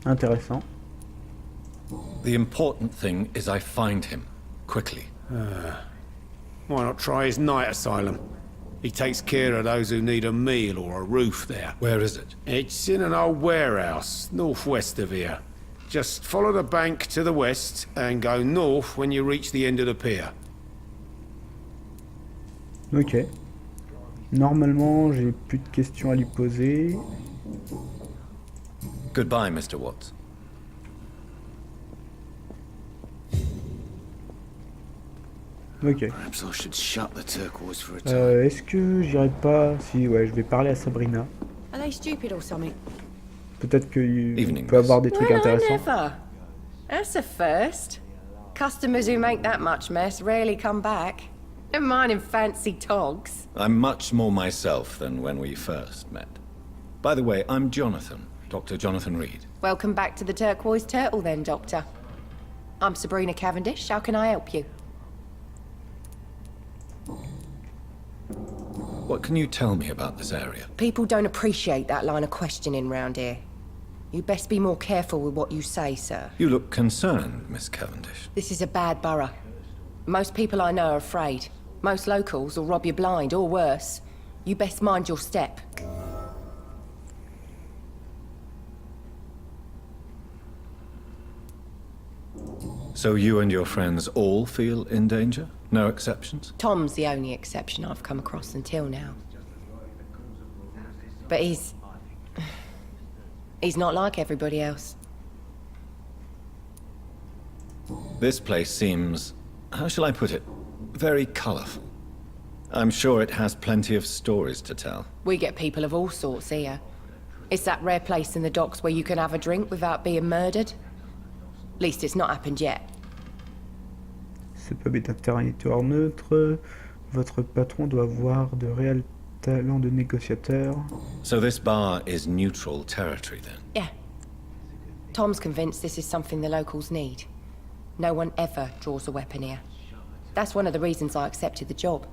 Intéressant. The important thing is I find him, quickly. Why not try his night asylum? He takes care of those who need a meal or a roof there. Where is it? It's in an old warehouse, northwest of here. Just follow the bank to the west and go north when you reach the end of the pier. Ok. Normalement, j'ai plus de questions à lui poser. Goodbye, Mr. Watts. Ok. Est-ce que j'irai pas... Si, ouais, je vais parler à Sabrina. Are they stupid or something? Peut-être qu'il Evening, peut avoir des trucs Well, I intéressants. never. That's a first. Customers who make that much mess rarely come back. Never mind in fancy togs. I'm much more myself than when we first met. By the way, I'm Jonathan, Dr. Jonathan Reid. Welcome back to the Turquoise Turtle then, Doctor. I'm Sabrina Cavendish. How can I help you? What can you tell me about this area? People don't appreciate that line of questioning round here. You best be more careful with what you say, sir. You look concerned, Miss Cavendish. This is a bad borough. Most people I know are afraid. Most locals will rob you blind, or worse. You best mind your step. So you and your friends all feel in danger? No exceptions? Tom's the only exception I've come across until now. But he's not like everybody else. This place seems, how shall I put it, very colorful. I'm sure it has plenty of stories to tell. We get people of all sorts here. It's that rare place in the docks where you can have a drink without being murdered. At least it's not happened yet. Ce pub est un territoire neutre. Votre patron doit avoir de réels talents de négociateur. So this bar is neutral territory then? Yeah. Tom's convinced this is something the locals need. No one ever draws a weapon here. That's one of the reasons I accepted the job.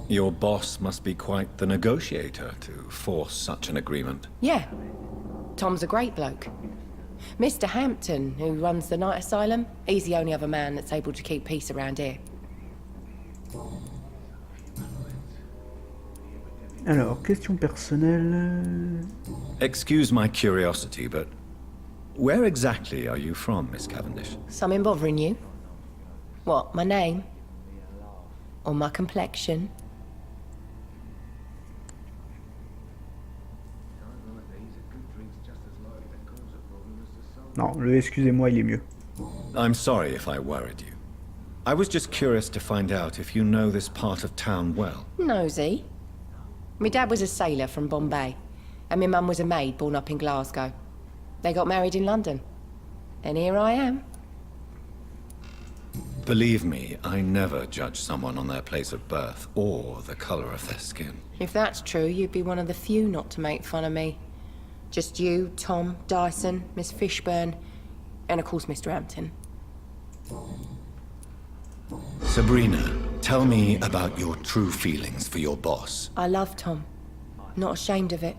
Your boss must be quite the negotiator to force such an agreement. Yeah. Tom's a great bloke. Mr. Hampton, who runs the night asylum, he's the only other man that's able to keep peace around here. Alors, question personnelle. Excuse my curiosity, but where exactly are you from, Miss Cavendish? Something bothering you? What, my name? Or my complexion? Non, le excusez-moi, il est mieux. I'm sorry if I worried you. I was just curious to find out if you know this part of town well. Nosy. My dad was a sailor from Bombay, and my mum was a maid born up in Glasgow. They got married in London. And here I am. Believe me, I never judge someone on their place of birth or the color of their skin. If that's true, you'd be one of the few not to make fun of me. Just you, Tom, Dyson, Miss Fishburne, and of course Mr. Hampton. Sabrina, tell me about your true feelings for your boss. I love Tom. Not ashamed of it.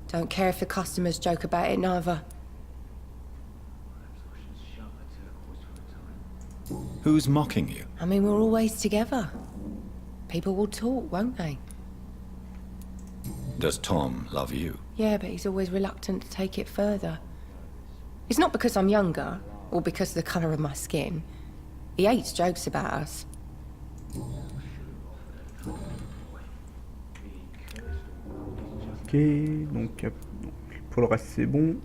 Don't care if the customers joke about it, neither. Who's mocking you? I mean, we're always together. People will talk, won't they? Does Tom love you? Yeah, but he's always reluctant to take it further. It's not because I'm younger, or because of the colour of my skin. He hates jokes about us. Ok, donc pour le reste c'est bon.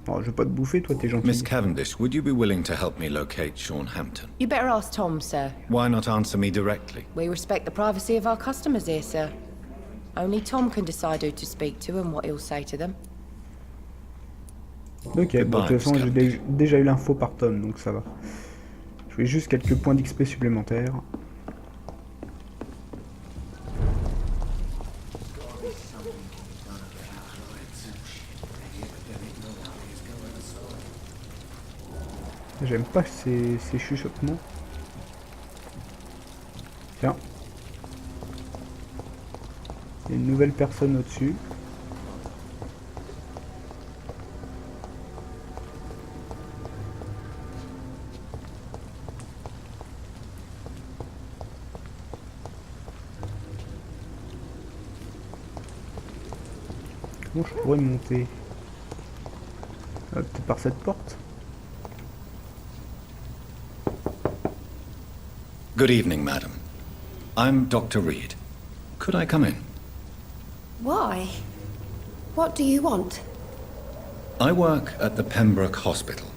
Alors, je vais pas te bouffer, toi t'es gentil. Miss Cavendish, would you be willing to help me locate Sean Hampton? You better ask Tom, sir. Why not answer me directly? We respect the privacy of our customers here, sir. Only Tom can decide who to speak to and what he'll say to them. Ok, bon, de toute façon j'ai déjà eu l'info par Tom, donc ça va. Je voulais juste quelques points d'XP supplémentaires. J'aime pas ces chuchotements. Tiens. Il y a une nouvelle personne au-dessus. Comment je pourrais monter? Peut-être par cette porte? Good evening, madam. I'm Dr. Reid. Could I come in? Why? What do you want? I work at the Pembroke Hospital.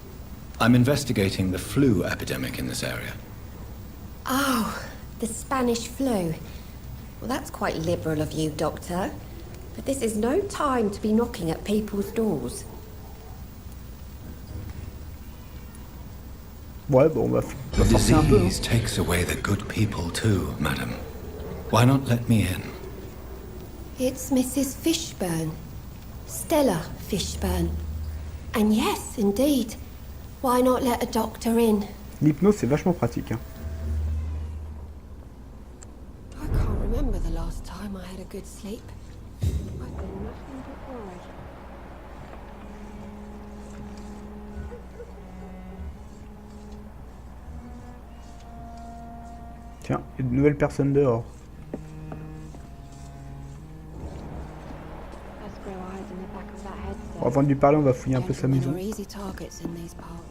I'm investigating the flu epidemic in this area. Oh, the Spanish flu. Well, that's quite liberal of you, Doctor. But this is no time to be knocking at people's doors. Ouais, bon, on va The forcer un peu. Hein. disease takes away the good people too, madam. Why not let me in? It's Mrs. Fishburne. Stella Fishburne. And yes, indeed. Why not let a doctor in? L'hypnose, c'est vachement pratique. Hein. I can't remember the last time I had a good sleep. I've been nothing but worried. Tiens, il y a de nouvelles personnes dehors. Bon, avant de lui parler, on va fouiller un peu sa maison. Gentlemen are easy targets in these parts.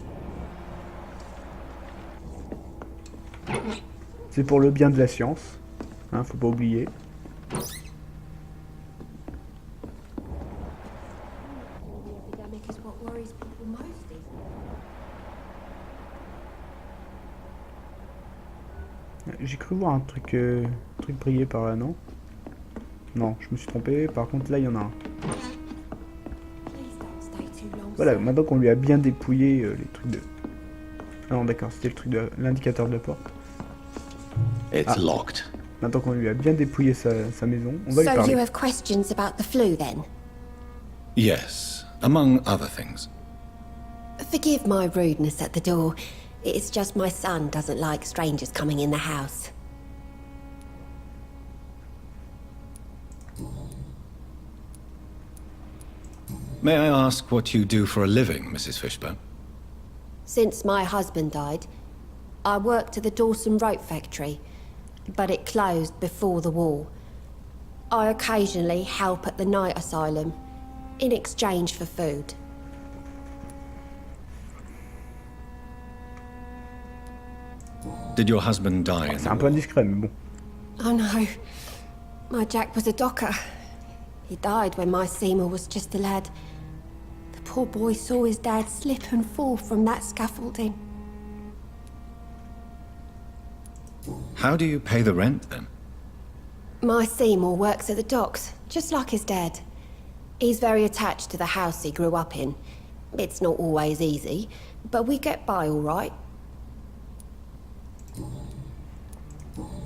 C'est pour le bien de la science. Hein, faut pas oublier. The epidemic is what worries people most these days. J'ai cru voir un truc briller par là, non? Non, je me suis trompé. Par contre, là, il y en a un. Please don't stay too long, Voilà, sir. maintenant qu'on lui a bien dépouillé les trucs de... Ah non, d'accord, c'était le truc de l'indicateur de porte. It's locked. Maintenant qu'on lui a bien dépouillé sa maison, on va lui So parler. you have questions about the flu then? Yes, among other things. Forgive my rudeness at the door. It's just my son doesn't like strangers coming in the house. May I ask what you do for a living, Mrs. Fishburne? Since my husband died, I worked at the Dawson Rope factory, but it closed before the war. I occasionally help at the night asylum, in exchange for food. Did your husband die in C'est the un peu war? indiscret, mais bon. Oh no, my Jack was a docker. He died when my Seymour was just a lad. The poor boy saw his dad slip and fall from that scaffolding. How do you pay the rent then? My Seymour works at the docks, just like his dad. He's very attached to the house he grew up in. It's not always easy, but we get by all right.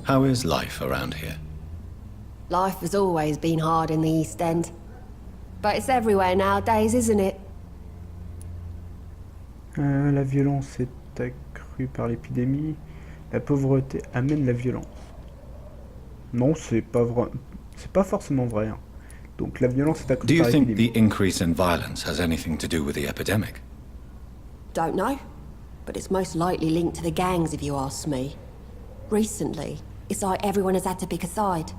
How is life around here? Life has always been hard in the East End. But it's everywhere nowadays, isn't it? La violence est accrue par l'épidémie. La pauvreté amène la violence. Non, c'est pas vrai. C'est pas forcément vrai. Hein. Donc la violence est Do accrue you par think l'épidémie. the increase in violence has anything to do with the epidemic? Don't know. But it's most likely linked to the gangs, if you ask me. Recently, it's like everyone has had to pick a side.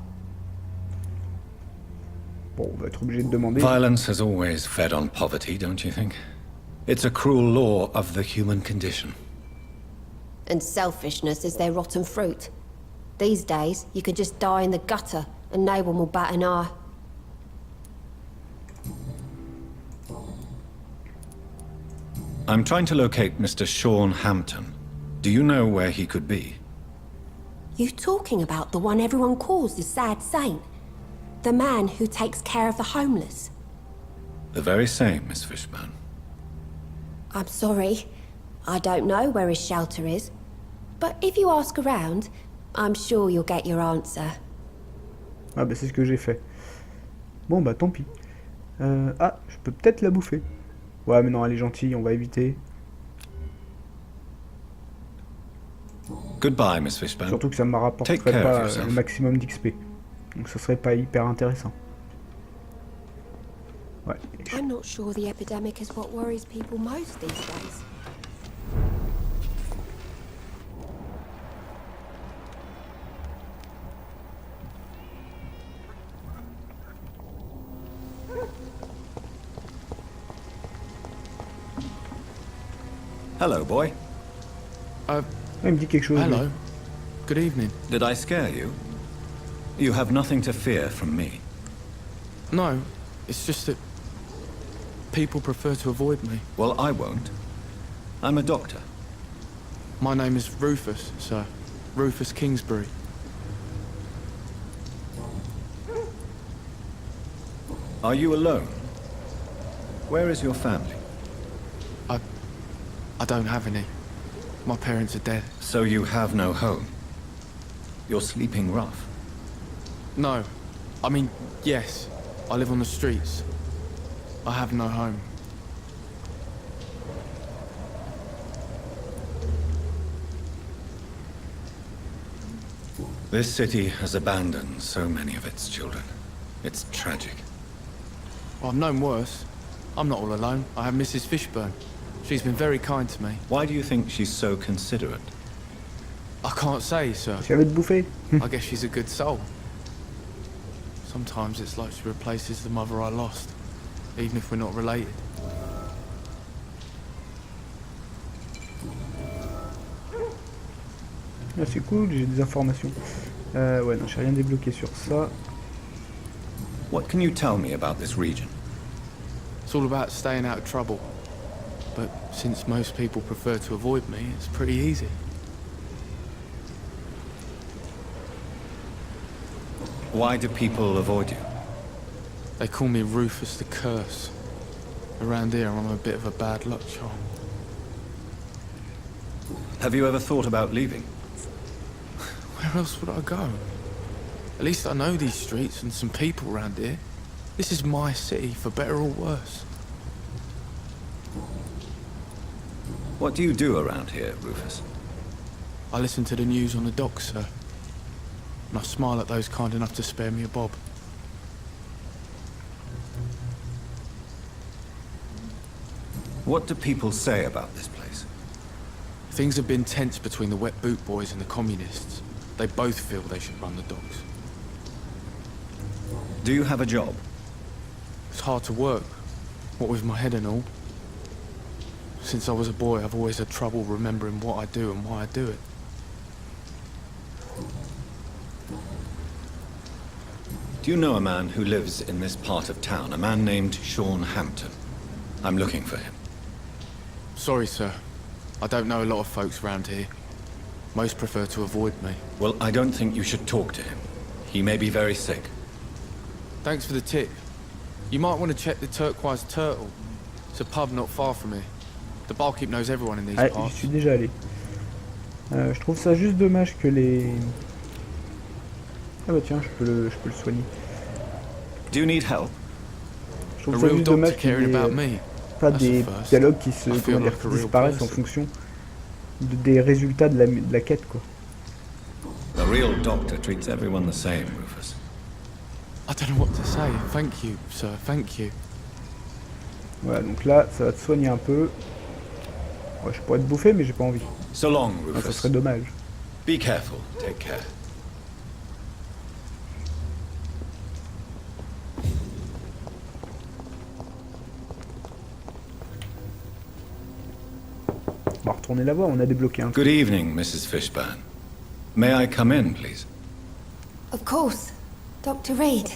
Bon, on va être obligé de demander. Violence has always fed on poverty, don't you think? It's a cruel law of the human condition. And selfishness is their rotten fruit. These days, you can just die in the gutter and no one will bat an eye. I'm trying to locate Mr. Sean Hampton. Do you know where he could be? You talking about the one everyone calls the sad saint? The man who takes care of the homeless? The very same, Miss Fishburne. I'm sorry. I don't know where his shelter is. But if you ask around, I'm sure you'll get your answer. Ah bah c'est ce que j'ai fait. Bon bah tant pis. Ah, je peux peut-être la bouffer. Ouais mais non, elle est gentille, on va éviter. Goodbye, Miss Fishburne. Surtout que ça me rapporterait Take care of pas yourself. le maximum d'XP. Donc ça serait pas hyper intéressant. Ouais. I'm not sure the epidemic is what worries people most these days. Hello, boy. Ah, il me dit quelque chose. lui. Hello. Good evening. Did I scare you? You have nothing to fear from me. No, it's just that people prefer to avoid me. Well, I won't. I'm a doctor. My name is Rufus, sir. Rufus Kingsbury. Are you alone? Where is your family? I don't have any. My parents are dead. So you have no home. You're sleeping rough. No. I mean, yes. I live on the streets. I have no home. This city has abandoned so many of its children. It's tragic. Well, I've known worse. I'm not all alone. I have Mrs. Fishburne. She's been very kind to me. Why do you think she's so considerate? I can't say, sir. Si elle veut te bouffer. I guess she's a good soul. Sometimes it's like she replaces the mother I lost, even if we're not related. Ah, c'est cool, j'ai des informations. Ouais, non, j'ai rien débloqué sur ça. What can you tell me about this region? It's all about staying out of trouble. But since most people prefer to avoid me, it's pretty easy. Why do people avoid you? They call me Rufus the Curse. Around here, I'm a bit of a bad luck charm. Have you ever thought about leaving? Where else would I go? At least I know these streets and some people around here. This is my city, for better or worse. What do you do around here, Rufus? I listen to the news on the docks, sir. And I smile at those kind enough to spare me a bob. What do people say about this place? Things have been tense between the wet boot boys and the communists. They both feel they should run the docks. Do you have a job? It's hard to work, what with my head and all. Since I was a boy, I've always had trouble remembering what I do and why I do it. Do you know a man who lives in this part of town? A man named Sean Hampton. I'm looking for him. Sorry, sir. I don't know a lot of folks around here. Most prefer to avoid me. Well, I don't think you should talk to him. He may be very sick. Thanks for the tip. You might want to check the Turquoise Turtle. It's a pub not far from here. The barkeep knows everyone in these Ah, j'y parts. suis déjà allé. Je trouve ça juste dommage que les... Ah bah tiens, je peux le soigner. Do you need help? Je A trouve ça real juste doctor dommage qu'il caring y ait about me. pas That's des the first. dialogues qui se I feel comment dire, like a real disparaissent en person. fonction des résultats de la quête, quoi. A real doctor treats everyone the same, Rufus. I don't know what to say. Thank you, sir. Thank you. Voilà, donc là, ça va te soigner un peu. Ouais, je pourrais te bouffer, mais j'ai pas envie. So long, Ah, ça Rufus. serait dommage. Be careful. Take care. On va retourner la voir, on a débloqué un truc. Good evening, Mrs. Fishburne. May I come in, please? Of course. Dr. Reid.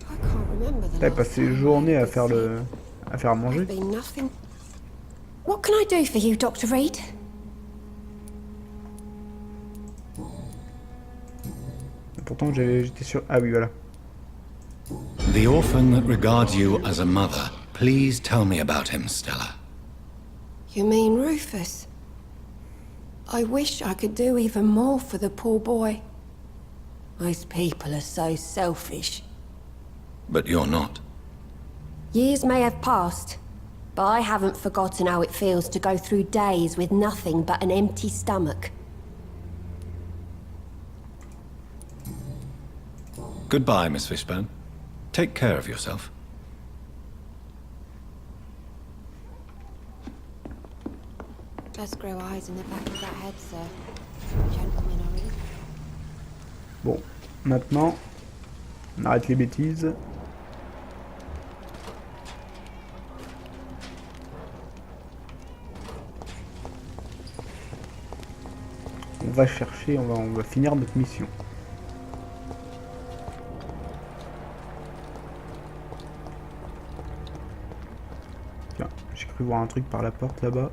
I can't remember the T'as last passé time une journée I à did faire so. à faire à manger. There's been nothing. What can I do for you, Dr. Reid? Pourtant j'étais sûr. Ah oui, voilà. The orphan that regards you as a mother. Please tell me about him, Stella. You mean Rufus? I wish I could do even more for the poor boy. Most people are so selfish. But you're not. Years may have passed, but I haven't forgotten how it feels to go through days with nothing but an empty stomach. Goodbye, Miss Fishburne. Take care of yourself. Does grow eyes in the back of that head, sir. Gentlemen are in. Bon, maintenant, on arrête les bêtises. on va chercher, on va finir notre mission. Tiens, j'ai cru voir un truc par la porte là-bas.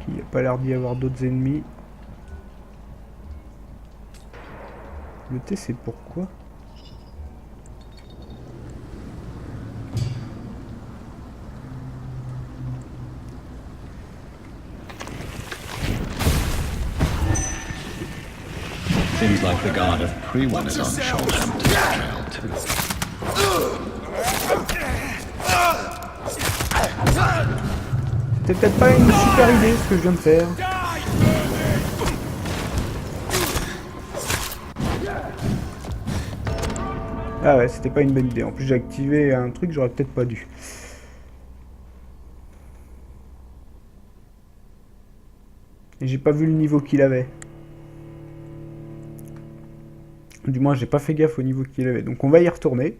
Il n'y a pas l'air d'y avoir d'autres ennemis. Le T, c'est pourquoi? Seems like the guard of Pre-One is on Shoalhampton's trail too. C'était peut-être pas une super idée ce que je viens de faire. Ah ouais, c'était pas une bonne idée. En plus, j'ai activé un truc que j'aurais peut-être pas dû. Et j'ai pas vu le niveau qu'il avait. Du moins, j'ai pas fait gaffe au niveau qu'il avait. Donc on va y retourner.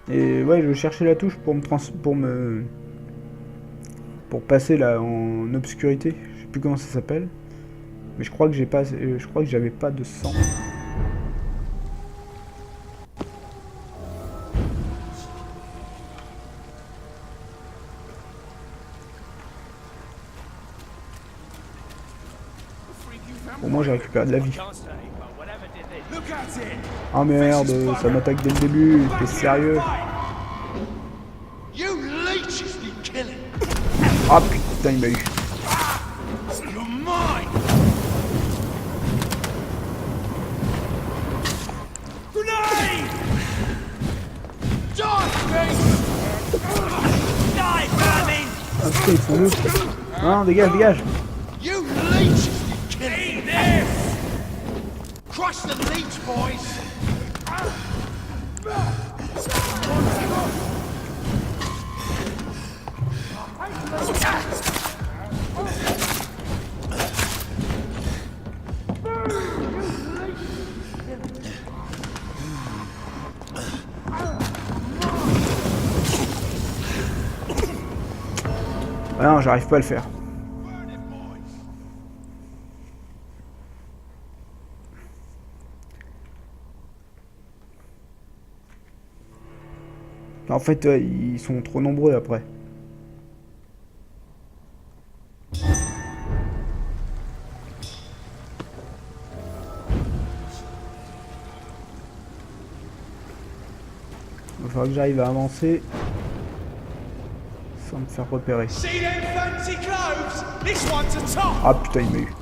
Et ouais, je vais chercher la touche pour passer là en obscurité. Je sais plus comment ça s'appelle. Mais je crois que j'avais pas de sang. Au moins j'ai récupéré de la vie. Ah merde, ça m'attaque dès le début, t'es sérieux? Ah putain, il m'a eu. Ah putain, ils sont deux. Non, dégage, dégage. Crush the leech, boys! Ah non, j'arrive pas à le faire. En fait, ils sont trop nombreux après. Il va falloir que j'arrive à avancer sans me faire repérer. Ah putain, il m'a eu.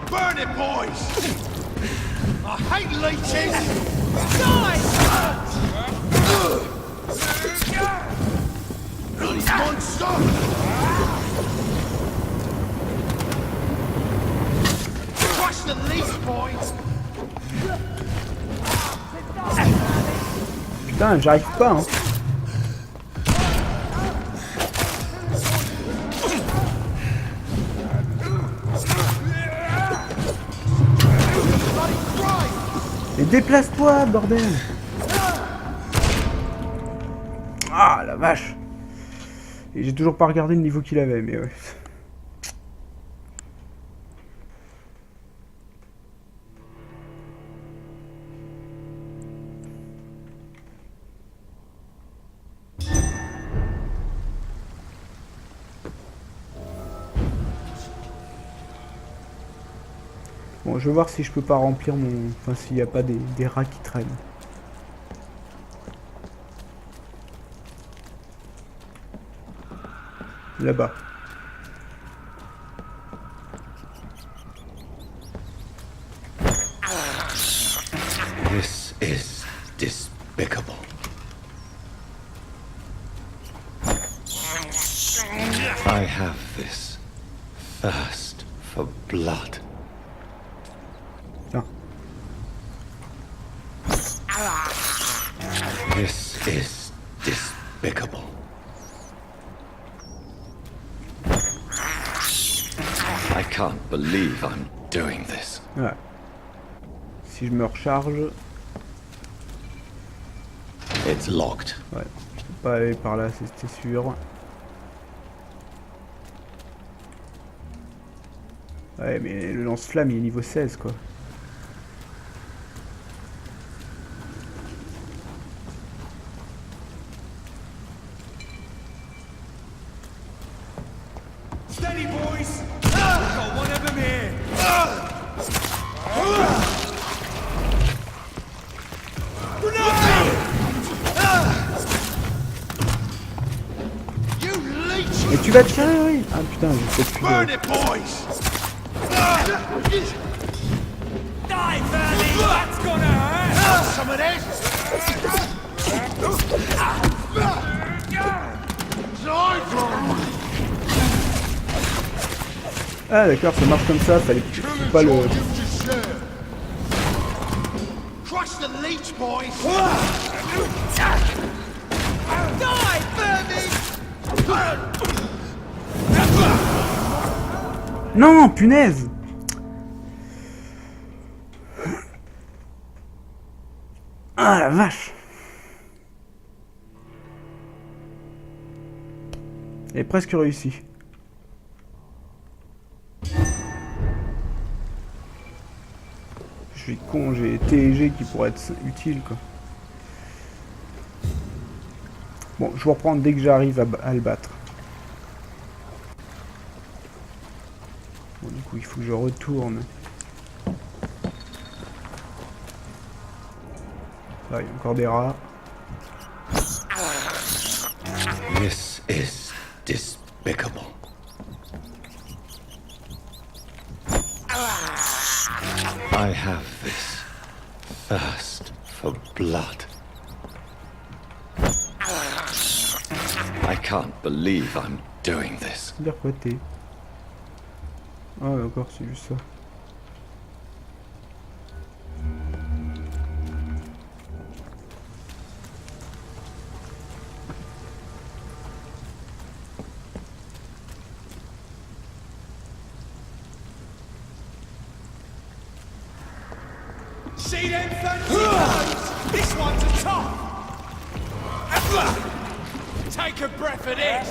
Burn it, boys! I hate leeches! Die! Bloody monster! Crush the leech, boys! Putain, j'arrive pas, hein. Et déplace-toi, bordel! Ah, la vache! Et j'ai toujours pas regardé le niveau qu'il avait, mais ouais. Bon, je vais voir si je peux pas remplir mon... Enfin, s'il n'y a pas des rats qui traînent. Là-bas. This is despicable. I have this thirst for blood. Tiens. This is despicable. I can't believe I'm doing this. Ouais. Si je me recharge... It's locked. Ouais, je peux pas aller par là, c'était sûr. Ouais, mais le lance-flamme, il est niveau 16, quoi. Steady, boys! Got one of them here! You leech! Mais tu vas tirer, oui. Ah putain, j'ai peut-être plus Burn de... it, boys! Die, Fanny! That's gonna hurt! Some of this! Ah d'accord, ça marche comme ça, fallait pas le... Crush the leech, boys! Die, Fanny! Non, punaise! Ah la vache! Elle est presque réussi. Je suis con, j'ai T et G qui pourraient être utiles, quoi. Bon, je vais reprendre dès que j'arrive à le battre. Bon, du coup, il faut que je retourne. Ah, il y a encore des rats. This is despicable. I have this thirst for blood. I can't believe I'm doing this. Dire quoi t'es? Ah d'accord, c'est juste ça. See them fancy clothes? This one's a top! Take a breath of this!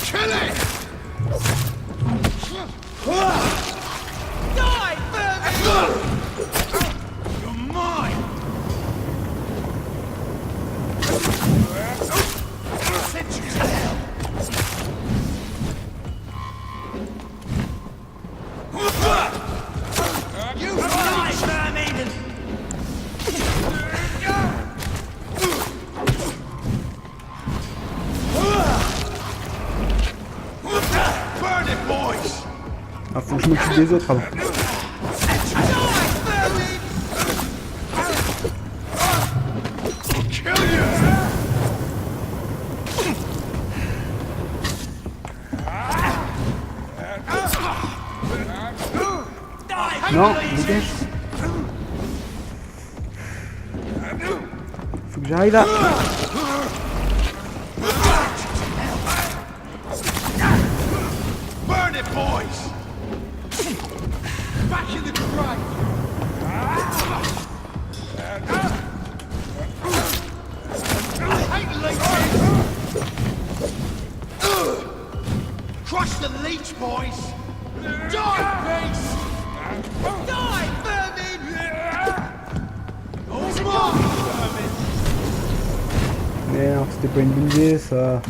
Kill it! Die, Vermin! You're mine! Send you to hell! You die, Vermin! Burn it, boys! Ah, faut que je m'occupe des autres avant. Non, dégage. Faut que j'arrive à... Burn it, boys! Back in the grave! I hate leeches! Crush the leech, boys! Die, beast! Die, vermin! All's mine! c'était pas une bonne idée, ça.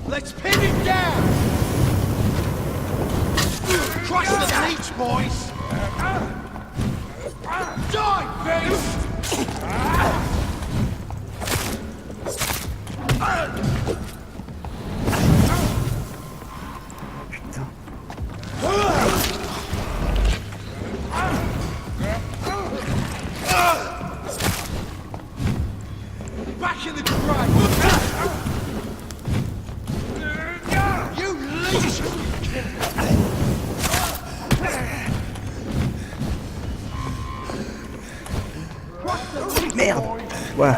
Let's pin him down! Crush the leech, boys! Die, beast! Putain. Back in the grave! You leech! Merde. Ouais.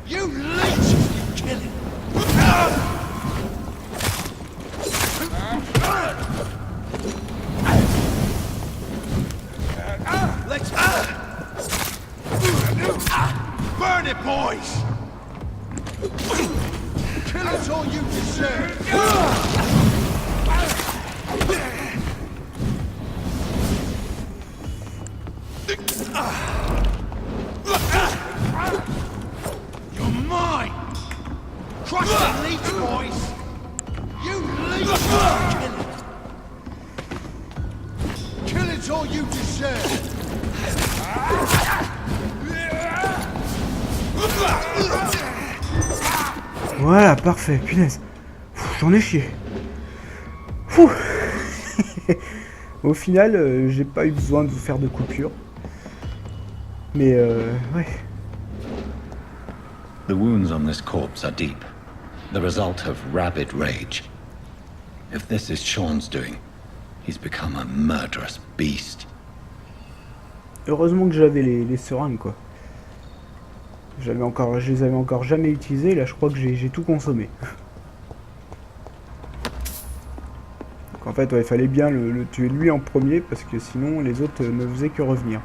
You leech! You kill him! Let's burn it, boys! Kill us all you deserve! You're mine! Crush the leech, boys! You leech! Kill it! Kill it all you deserve! Voilà, parfait, punaise. J'en ai chié. Fouh. Au final, j'ai pas eu besoin de vous faire de coupure. Mais ouais. The wounds on this corpse are deep, the result of rabid rage. If this is Sean's doing, he's become a murderous beast. Heureusement que j'avais les seringues, quoi. Je les avais encore jamais utilisées, là je crois que j'ai tout consommé. Donc en fait, ouais, il fallait bien le tuer lui en premier, parce que sinon les autres ne faisaient que revenir.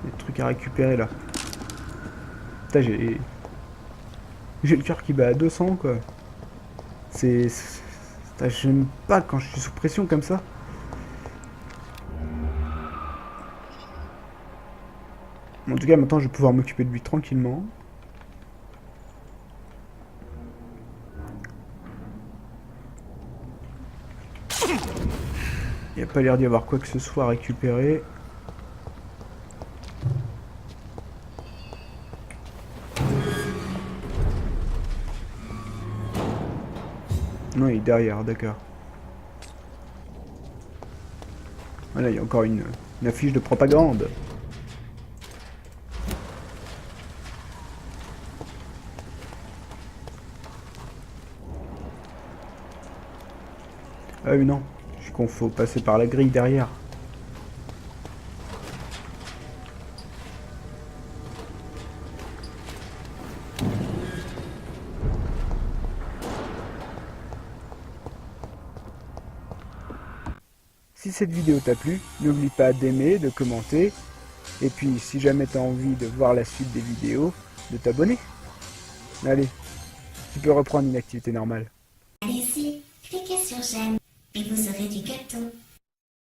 Des trucs à récupérer là. Putain, j'ai le cœur qui bat à 200, quoi. J'aime pas quand je suis sous pression comme ça. En tout cas, maintenant, je vais pouvoir m'occuper de lui tranquillement. Il n'y a pas l'air d'y avoir quoi que ce soit à récupérer. Non, il est derrière, d'accord. Voilà, il y a encore une affiche de propagande. Ah oui, non, je suis qu'on faut passer par la grille derrière. Si cette vidéo t'a plu, n'oublie pas d'aimer, de commenter, et puis si jamais t'as envie de voir la suite des vidéos, de t'abonner. Allez, tu peux reprendre une activité normale. Allez-y, cliquez sur j'aime et vous aurez du gâteau.